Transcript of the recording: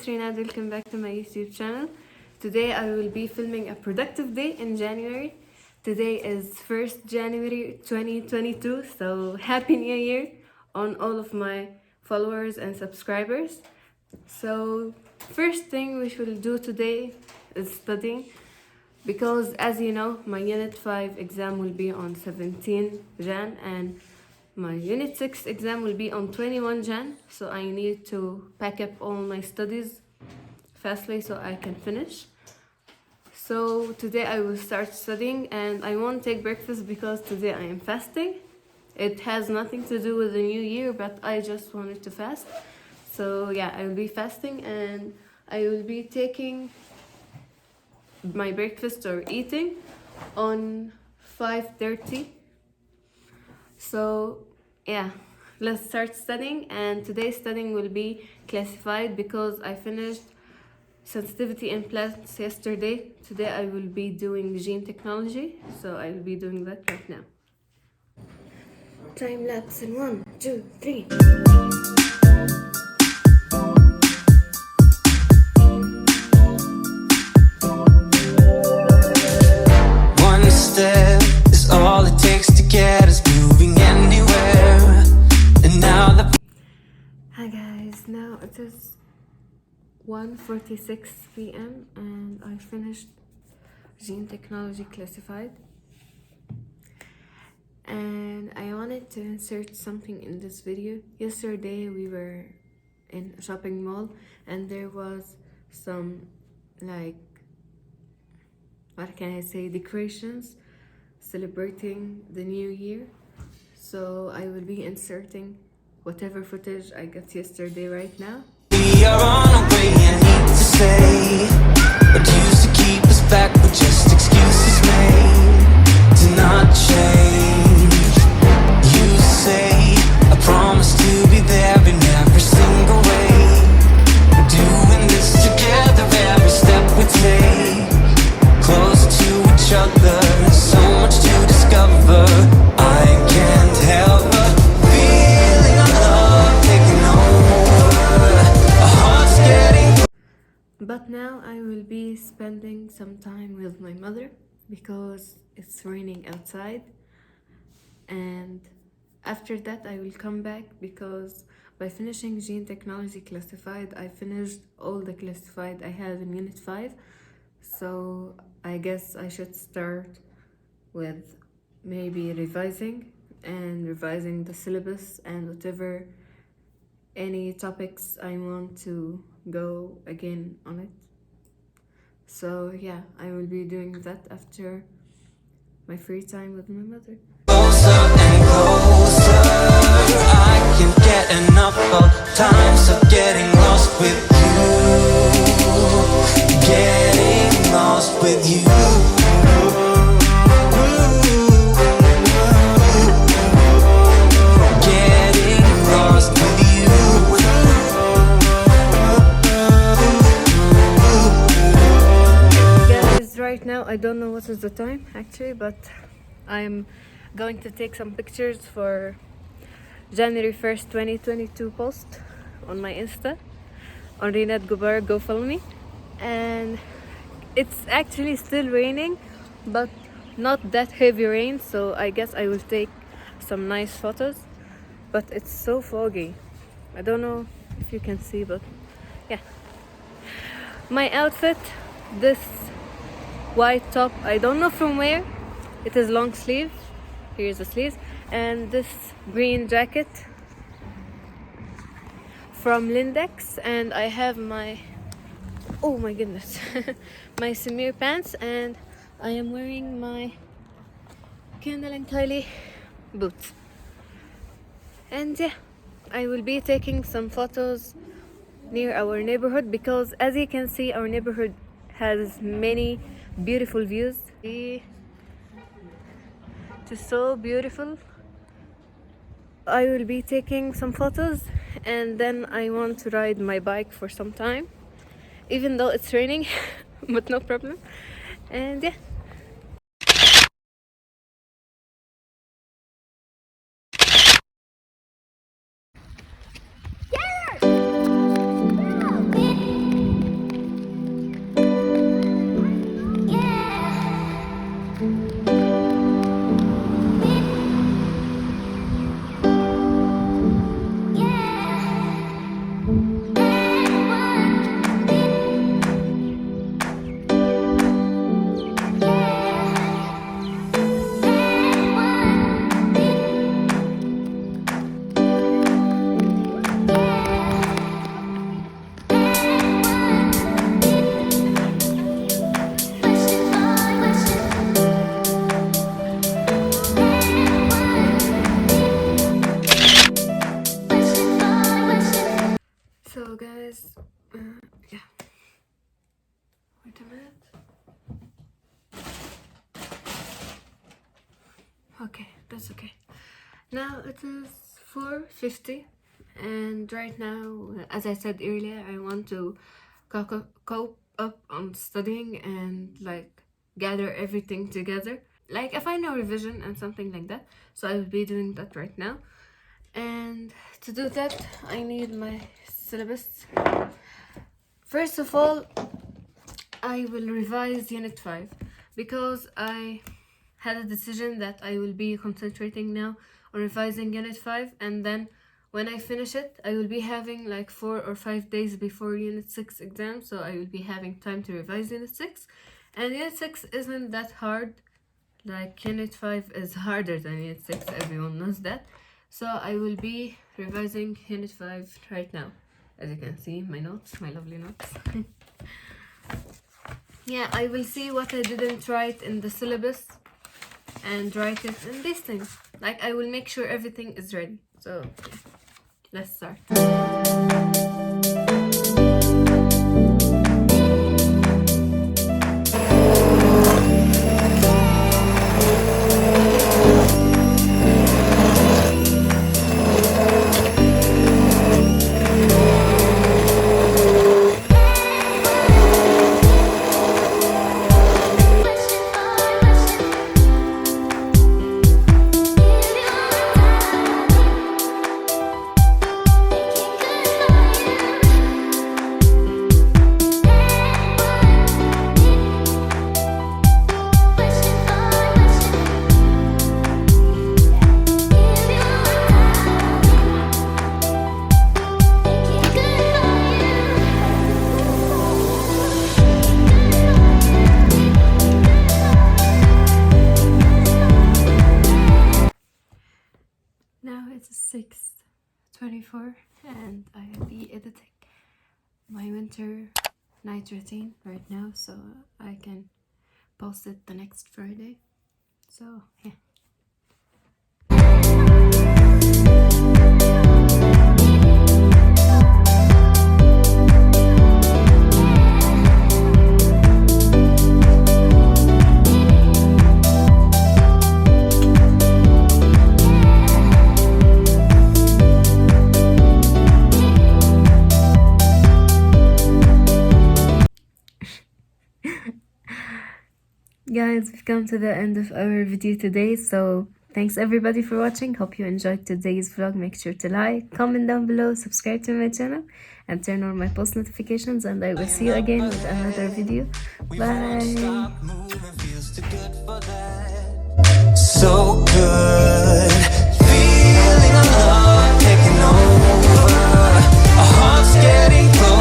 it's Rinad. Welcome back to my YouTube channel. Today I will be filming a productive day in January. Today is 1st January 2022, so Happy New Year on all of my followers and subscribers. So first thing we should do today is studying, because as you know, my Unit 5 exam will be on 17 Jan and my Unit 6 exam will be on 21 Jan, so I need to pack up all my studies fastly so I can finish. So today I will start studying and I won't take breakfast because today I am fasting. It has nothing to do with the new year, but I just wanted to fast. So yeah, I will be fasting and I will be taking my breakfast or eating on 5:30. So yeah, let's start studying. And today's studying will be classified because I finished sensitivity in plants yesterday. Today I will be doing gene technology, so I will be doing that right now. Time lapse in 1, 2, 3. One step is all it takes to get us moving anywhere. And now the Hi guys, now it is 1:46 p.m. and I finished gene technology classified. And I wanted to insert something in this video. Yesterday we were in a shopping mall and there was some, like, what can I say, decorations celebrating the new year. So I will be inserting whatever footage I got yesterday right now. we are on our way and need to say what used to keep us back were just excuses made to not change. You say I promise to be there in every single way. We're doing this together every step we take, closer to each other, so much to discover. I can't help but feeling our love taking over. Our hearts getting. But now I will be spending some time with my mother because it's raining outside. And after that I will come back because by finishing gene technology classified, I finished all the classified I have in Unit 5. So I guess I should start with maybe revising the syllabus and whatever any topics I want to go again on it. So yeah, I will be doing that after my free time with my mother. Closer and closer, I can't get enough of times of getting lost with you. Getting lost with you. Getting lost with you. Guys, right now I don't know what is the time actually, but I'm going to take some pictures for January 1st 2022 post on my Insta on Rinad Gobara. Go follow me. And it's actually still raining, but not that heavy rain, so I guess I will take some nice photos. But it's so foggy. I don't know if you can see, but yeah. My outfit, this white top, I don't know from where. It is long sleeve. Here's the sleeves. And this green jacket from Lindex. And I have my, oh my goodness, my Samir pants. And I am wearing my Kendall and Kylie boots. And yeah, I will be taking some photos near our neighborhood because as you can see, our neighborhood has many beautiful views. It is so beautiful. I will be taking some photos and then I want to ride my bike for some time, even though it's raining, but no problem. And yeah. So guys, yeah. Wait a minute. Okay, that's okay. Now it is 4:50, and right now, as I said earlier, I want to cope up on studying and like gather everything together, like a final revision and something like that. So I will be doing that right now. And to do that, I need my syllabus. First of all, I will revise Unit 5 because I had a decision that I will be concentrating now on revising Unit 5, and then when I finish it, I will be having like 4 or 5 days before Unit 6 exam, so I will be having time to revise Unit 6. And Unit 6 isn't that hard, like Unit 5 is harder than Unit 6, everyone knows that. So I will be revising Unit 5 right now. As you can see, my notes, my lovely notes. Yeah, I will see what I didn't write in the syllabus and write it in these things. Like, I will make sure everything is ready. So, yeah, let's start. Now it's 6:24 and I will be editing my winter night routine right now so I can post it the next Friday. So, yeah. Guys, we've come to the end of our video today, so thanks everybody for watching. Hope you enjoyed today's vlog. Make sure to like, comment down below, subscribe to my channel, and turn on my post notifications, and I will see you again with another video. Bye!